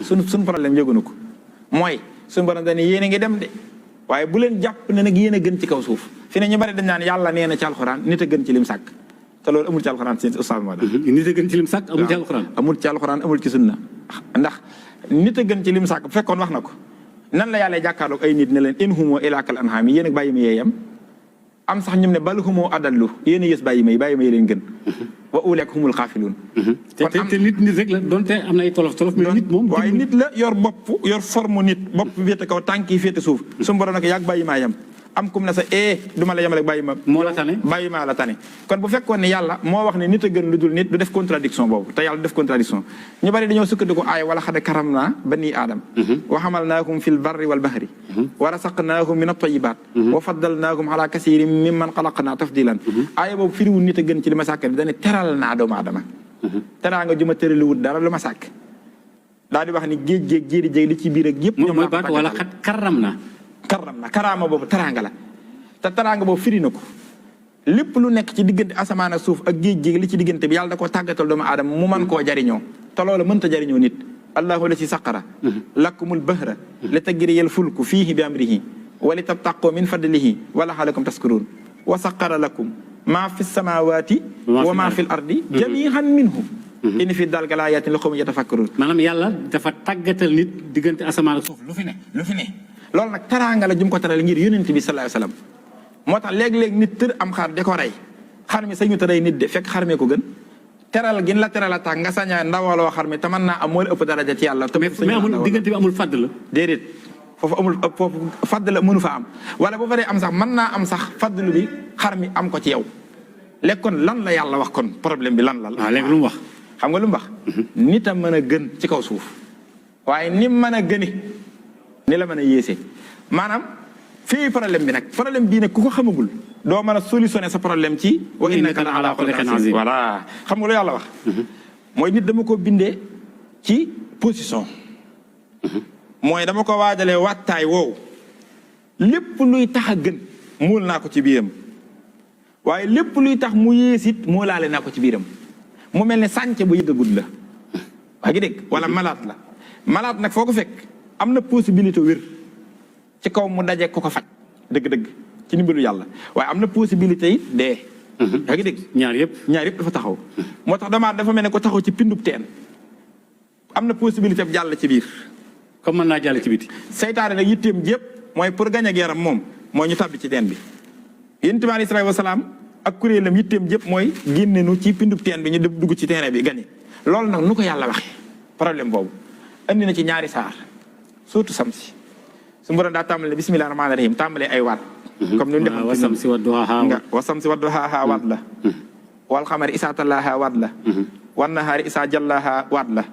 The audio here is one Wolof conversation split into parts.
suñ problème yëgunu ko mooy suñu borom dañ ne yéen a ngi dem de waaye bu leen jàpp ne nag yéen a gën ci kaw suuf fi ne ñu bari dañ naan yàlla nee na ci alxuraan nit a gën ci lim sàkk te loolu amul ci alxuraan seen ustaas moo nit a gën ci lim sàkk amul ci alxuraan amul ci alxuraan amul ci sunna ndax nit a gën ci lim sàkk bu fekkoon wax na ko nan la yàlla jàkkaarloog ay nit ne leen in humoo illaa kal an'aam yéen ak bàyyi ma yeeyam am sax ñum ne bal humoo adallu yéen a yées bàyyi ma yi leen gën wa ulaaika humul xaafiluun te nit rek la donte am na ay tolof mais nit moom waaye nit la yor bopp yor forme nit bopp féete kaw tànk yi féete suuf su borom nag yàgg bàyyi maa yem am kum na sa du ma la yemale bàyyi ma moo la tane bàyyi maa la tane kon bu fekkoon ne yàlla moo wax ne nit a gën lu dul nit du def contradiction boobu te yàlla du def contradiction ñu bari dañoo sukkandiku aay wala xad karamnaa banii aadam wa hamalnaahum fil barri wal bahri wa razaqnaahum min at-tayyibaat wa faddalnaahum ala kasiirin mimman xalaqnaa tafdiilan aaya boobu firiwul nit a gën ci li ma sàkk bi dane teral naa doomu aadama teraa nga ju ma tëraliwut dara lu ma sàkk daal di wax ni géej géej jéeri jéeg li ci biir ak yëpp mooy baat wala xat karam na karaama boobu teraanga la te teraanga boobu firi na ko lépp lu nekk ci diggante asamaan ak suuf ak géej géej li ci diggante bi yàlla da koo tàggatal doomu aadama mu mën koo jariñoo te loolu mënta jariñoo nit allahu la si saqara lakumul bahra li tajriyal fulku fiihi bi amrihi wa li tabtaqoo min fadlihi wa la'allakum tashkuruun wa saqara lakum maa fi samaawaati wa maa fi l ardi jamii'an minhu inna fi daalika laaayaatin li qawmin yatafakkaruun maanaam yàlla dafa tàggatal nit diggante asamaan ak suuf lu fi ne loolu nag teraanga la jum ko teral ngir yonent bi sallallahu alayhi wasallam moo tax léeg-léeg nit tër am xar di ko rey xar mi sañu te rey nit de fekk xar mee ko gën teral gin la teral a tax nga saña ndawaloo xar mi te mën naa am moo la ëpp daraja ci yàlla mais amul diggante bi amul fadd la déedéet foofu fadd la mënu fa am wala bu fa dee am sax mën naa am sax faddlu bi xar mi am ko ci yow léegi kon lan la yàlla wax kon problème bi lan la léegi lu mu wax xam nga lu mu wax nit a mën a gën ci kaw suuf waaye ni mën a gëni ni la mën a yéesee maanaam fii problème bi nag problème bii nag ku ko xamagul doo mën a solutionné sa problème ci wa innaka la ala xuluqin aziim voilà xam nga lu yàlla wax mooy nit dama ko bindee ci position mooy dama ko waajalee wattaay woowu lépp luy tax a gën muul naa ko ci biiram waaye lépp luy tax mu yéesit muulaale naa ko ci biiram mu mel ne sànce bu yëgagul la waa ngi dégg wala malaat nag foo ko fekk am na possibilité wér ci kaw mu daje ko faj dëgg-dëgg ci ndimbalu yàlla waaye am na possibilité yi dee yaa ngi dégg ñaar yëpp dafa taxaw moo tax dafa mel ne ko taxaw ci pindub teen am na possibilité bi jàll ci biir comme mën naa jàll ci biti seytaane nag yitteem jépp mooy pour gañ ak yaram moom mooy ñu tàbbi ci teen bi yonent bi alayhi wasalaam ak kuréelam yitteem jépp mooy génne nu ci pindub teen bi ñu dugg ci terrain bi gañe loolu nag nu ko yàlla waxee problème boobu andi na ci ñaari saar surtout samsi su mu doon daa tàmbale bismillahi rahmaani rahim tàmbalee ay waat comme ni mu wasamsi wadduhaaha waat la wal xamari isaa tallaaha waat la wan nahaari isaa jallaaha waat la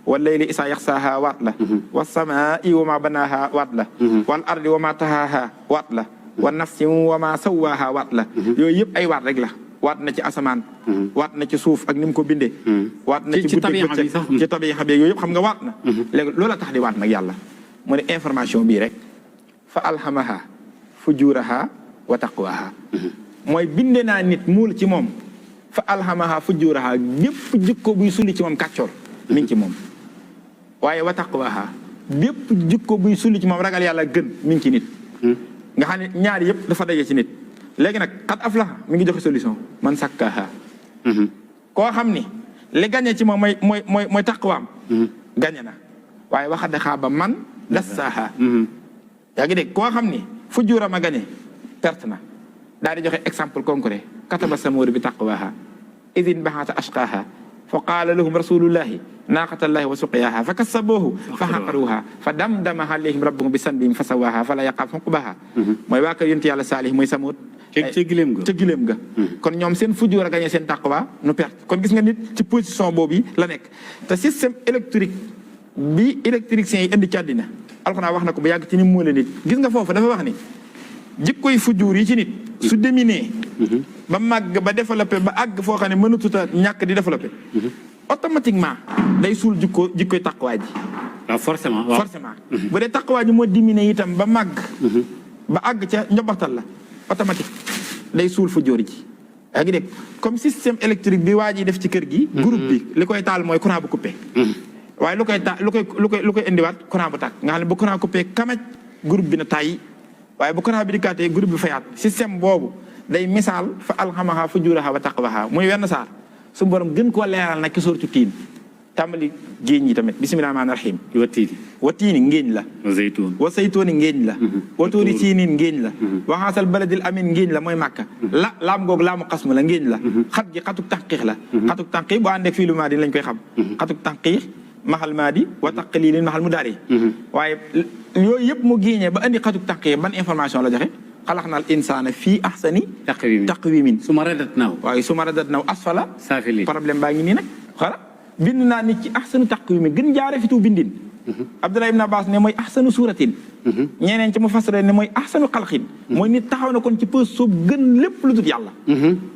wal layli isaa yaxsaaha waat la was samaa'i wa maa banaaha waat la wal ardi wa maa tahaaha waat la wan nafsi wa maa sawwaaha waat la yooyu yëpp ay waat rek la waat na ci asamaan waat na ci suuf ak ni mu ko bindee waat na ci guddi bëccëg ci tabiixa bi yooyu yëpp xam nga waat na léegi loola tax di waat nag yàlla mu ne information bii rek fa alhamaha fujuraha wa taqwaha mooy binde naa nit muul ci moom fa alhamaha fujuraha bépp jikko buy sulli ci moom kàccoor mi ngi ci moom waaye wa taqwaha bépp jikko buy sulli ci moom ragal yàlla gën mi ngi ci nit nga xam ne ñaar yëpp dafa daje ci nit léegi nag xat aflaha mi ngi joxe solution man sakkaha koo xam ni li gañe ci moom mooy taqwaam gañe na waaye waxade xaaba man dassaaha yaa ngi dégg koo xam ni fu juuram a gañe perte na daal di joxe exemple concret kataba samuur bi taqwaha idin baxata ashqaaha fa qaala lahum rasulullahi naaqatallahi wa suqyaaha fa kassabuuhu fa xaqaruuha fa damdama alayhim rabbuhum bi sanbihim fa sawaaha fa la yaqaaf uqbaha mooy waa kër yonent yàlla saalih mooy samuut ca gileem ga kon ñoom seen fu juur a gañe seen taqwa nu perte kon gis nga nit ci position boobu la nekk te système électrique bi électricien yi indi ci àddina alxuraan wax na ko ba yàgg ci ni mu nit gis nga foofu dafa wax ni jikkoy fujuur yi ci nit su déminé ba màgg ba développé ba àgg foo xam ne mënatut a ñàkk di développé automatiquement day suul jikkoy taqwaa ji waaw forcément bu dee taqwaa ji moo diminué itam ba màgg ba àgg ca njobaxtal la automatique day suul fujuur ji yaa ngi dégg comme système électrique bi waa ji def ci kër gi groupe bi li koy taal mooy courant bu coupé waaye lu koy indiwaat courant bu tàkk nga xam ne bu courant coupé kamaj groupe bi na tàyyi waaye bu courant bi di kaatee groupe bi fayaat système boobu day misaal fa alxamaha fujuraha wa taqwaha muy wenn saar su borom gën koo leeral nag ki sóortu tiin tàmbali géeñ yi tamit bismillahi rahmaani rahim wa tiini ngéeñ la wa saytuuni ngéeñ la wa tuuri siiniin ngéeñ la wa haasal baladil amin ngéeñ la mooy màkka laam googu laamu xasmu la ngéeñ la xat gi xatuk tànqiix la xatuk tànqiix bu àndeek fii lu maa di lañ koy xam xatuk tànqiix maxal maa di wa taqlilin maxal mu daari waaye yooyu yëpp mu géeñee ba andi xatuk tànqiix ban information la joxe xalaqnal insaana fii ahsani taqwimin summa radadnaahu waaye summa radadnaahu asfala saafiliin problème baa ngi nii nag xala bind naa nit ci ahsanu taqwim gën jaare fitu bindin Abdullah ibn Abbas ne mooy ahsanu suuratin ñeneen ci mu fasara ne mooy ahsanu xalqin mooy nit taxaw na kon ci pës soob gën lépp lu dul yàlla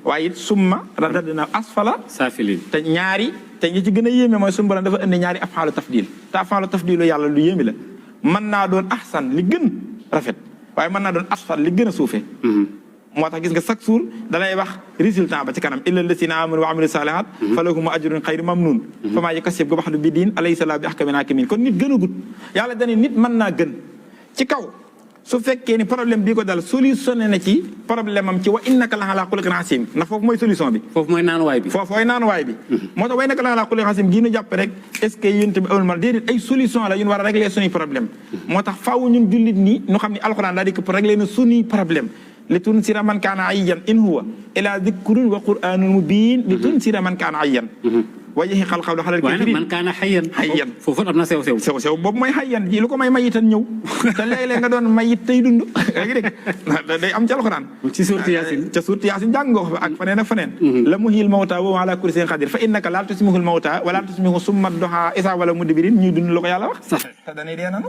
waaye it summa radadnaahu asfala saafiliin te ñaari te ñi ci gën a yéeme mooy suñu borom dafa indi ñaari afaalu tafdil te afaalu tafdilu yàlla lu yéeme la mën naa doon ahsan li gën rafet waaye mën naa doon asfal li gën a suufee moo tax gis nga chaque jour dalay wax résultat ba ci kanam illa lasina amanu wa amilu salihat falahum ajrun xayru mamnun fa maa yakasib ga baxdu bi diin alaysa la bi ahkamin hakimin kon nit gën a gut yàlla dani nit mën naa gën ci kaw su fekkee ni problème bii ko dal solutionné na ci problème am ci wa innaka la ala xuluqin asim na foofu mooy solution bi foofu mooy naanuwaay bi foofu mooy naanuwaay bi moo tax wa innaka la ala xuluqin asim gii nu jàpp rek est ce que yénte bi amul mal déedéet ay solution la yun war a régler suñuy problème moo tax faaw ñun jullit nii ñu xam ne alxuraan daa dikk pour régler na suñuy problème li tunsira man kaana ayyan in huwa ila dikrun wa qur'anun mubin li tunsira man kaana ayyan wajahi xalqaw xalal waaye man kaana xayyan foofu am na sew boobu mooy xayyan ji lu ko may mayitan ñëw te léeg-léeg nga doon mayit tey dund yaa ngi dégg day am ci alxuraan ci suurti yaasin ca suurti yaasin jàng nga ko fa ak faneen ak faneen la muhyil mawta wa ala kulli shay'in qadir fa innaka la tusmihul mawta wala tusmihu summa duha isa wala mudbirin ñuy dund la ko yàlla wax te dañuy dee nanu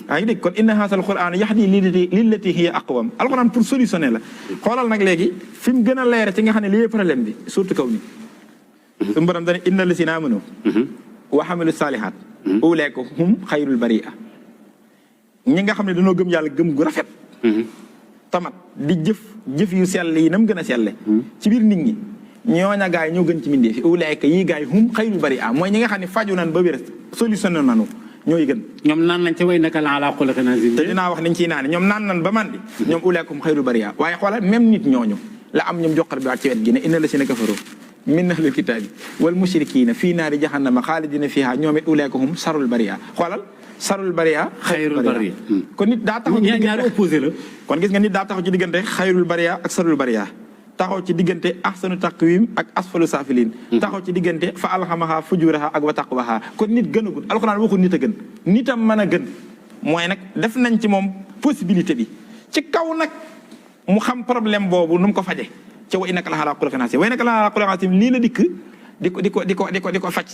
yaa ngi dégg kon inna haasal qur'aan yahdi lillati hiya aqwam alxuraan pour solutionner la xoolal nag léegi fi mu gën a leer ci nga xam ne lii problème bi surtout kaw ni suñu borom dane inna lasina amanu wa hamilu salihat ulaika hum xayrul baria ñi nga xam ne dañoo gëm yàlla gëm gu rafet tamat di jëf yu sell yi nam gën a selle ci biir nit ñi ñooña gaay ñoo gën ci mindee fi ulaika yi gaay hum xayrul baria mooy ñi nga xam ne faju nan ba wér solutionné nanu ñooy gën ñoom naan nañ ca way naka la ala xuluqin aziim te dinaa wax niñ ciy naane ñoom naan nan ba mandi ñoom ulaika hum xayrul baria waaye xoolal même nit ñooñu la am ñoom joxar bi waat ci wet gi ne inna lasina kafaru min ahlil kitaabi wal mushrikiina fii naari jahannama xaalidina fiha ñoom it ulaika hum sarul baria xoolal sarul baria xayrul baria kon nit daa taxaw ci ñaari opposé la kon gis nga nit daa taxaw ci diggante xayrul baria ak sarul baria taxaw ci diggante ahsanu taqwim ak asfalu saafiliin taxaw ci diggante fa alhamaha fujuraha ak wa taqwaha kon nit gën a gut alxuraan waxul nit a gën nitam mën a gën mooy nag def nañ ci moom possibilité bi ci kaw nag mu xam problème boobu nu mu ko faje ca wa innaka la ala xuluqin aziim wa innaka la ala xuluqin aziim lii la dikk di ko faj